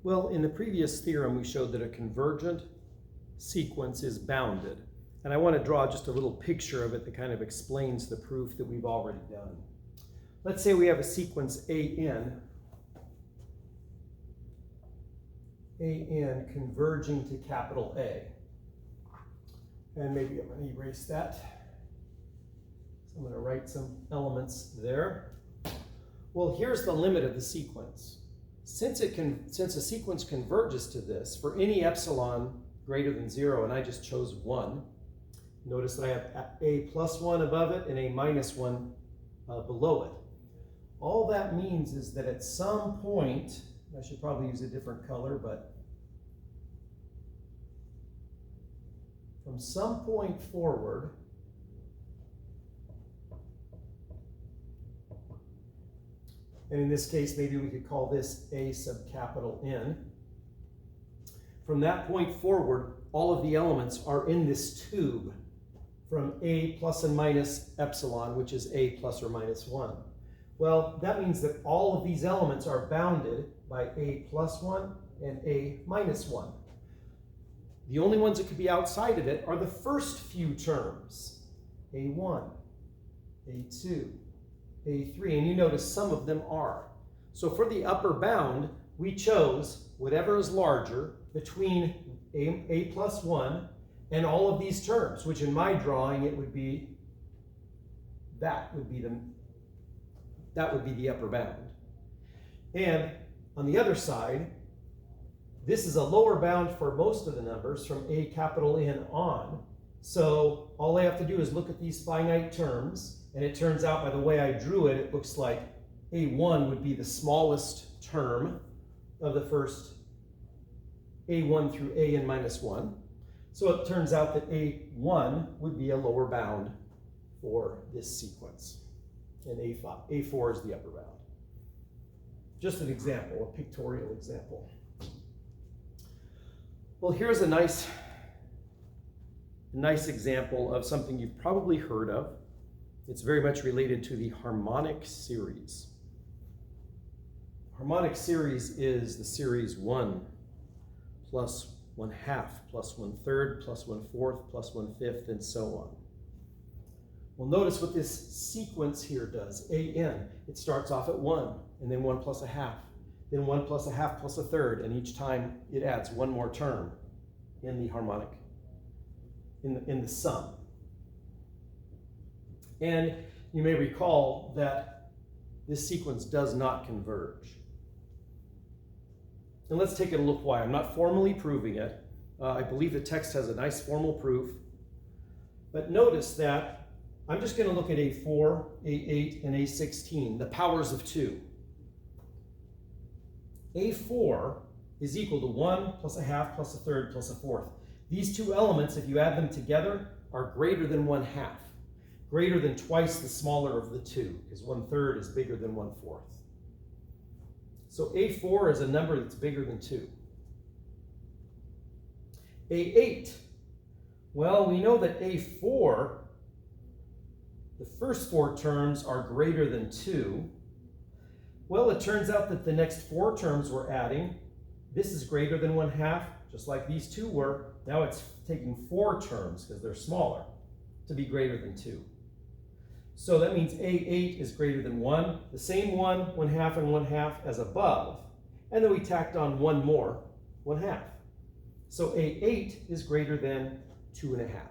Well, in the previous theorem, we showed that a convergent sequence is bounded. And I want to draw just a little picture of it that kind of explains the proof that we've already done. Let's say we have a sequence AN converging to capital A. And maybe I'm going to erase that. So I'm going to write some elements there. Well, here's the limit of the sequence. Since a sequence converges to this, for any epsilon greater than 0, and I just chose 1, notice that I have a plus 1 above it and a minus 1 below it. All that means is that at some point, I should probably use a different color, but from some point forward, and in this case, maybe we could call this A sub capital N. From that point forward, all of the elements are in this tube from A plus and minus epsilon, which is A plus or minus 1. Well, that means that all of these elements are bounded by A plus 1 and A minus 1. The only ones that could be outside of it are the first few terms, A1, A2, A3, and you notice some of them are. So for the upper bound, we chose whatever is larger between A plus 1 and all of these terms, which in my drawing it would be, that would be the upper bound. And on the other side, this is a lower bound for most of the numbers from A capital N on. So all I have to do is look at these finite terms, and it turns out by the way I drew it, it looks like A1 would be the smallest term of the first A1 through AN minus 1. So it turns out that A1 would be a lower bound for this sequence, and A4 is the upper bound. Just an example, a pictorial example. Well, here's a nice example of something you've probably heard of. It's very much related to the harmonic series. Harmonic series is the series 1 plus 1/2 plus 1/3 plus 1/4 plus 1/5 and so on. Well, notice what this sequence here does. AN, it starts off at 1 and then 1 plus 1/2, then 1 plus 1/2 plus 1/3, and each time it adds one more term in the harmonic, in the sum. And you may recall that this sequence does not converge. And let's take a look why. I'm not formally proving it. I believe the text has a nice formal proof. But notice that I'm just going to look at A4, A8, and A16, the powers of 2. A4 is equal to 1 plus 1/2 plus 1/3 plus 1/4. These two elements, if you add them together, are greater than 1/2. Greater than twice the smaller of the two, because 1/3 is bigger than 1/4. So A4 is a number that's bigger than 2. A8, well, we know that A4, the first 4 terms are greater than 2. Well, it turns out that the next 4 terms we're adding, this is greater than 1/2, just like these two were. Now it's taking 4 terms, because they're smaller, to be greater than 2. So that means A8 is greater than 1, the same 1, 1/2, and 1/2 as above. And then we tacked on one more, 1/2. So A8 is greater than 2.5.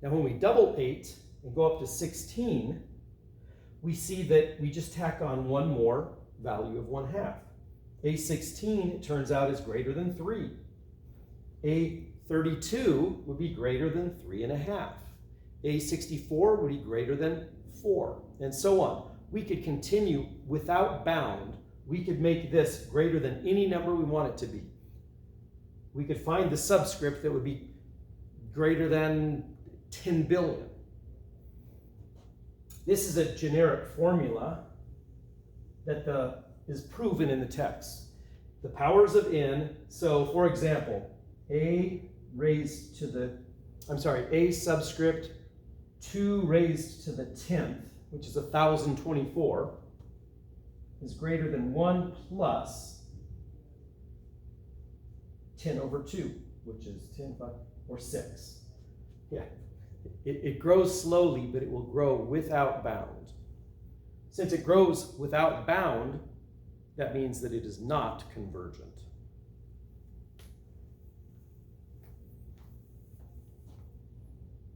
Now when we double 8 and go up to 16, we see that we just tack on one more value of 1/2. A16, it turns out, is greater than 3. A32 would be greater than 3.5. A64 would be greater than 4, and so on. We could continue without bound. We could make this greater than any number we want it to be. We could find the subscript that would be greater than 10 billion. This is a generic formula that is proven in the text. The powers of n, so for example, A subscript 2 raised to the 10th, which is 1024, is greater than 1 plus 10 over 2, which is 10, 5, or 6. Yeah, it grows slowly, but it will grow without bound. Since it grows without bound, that means that it is not convergent.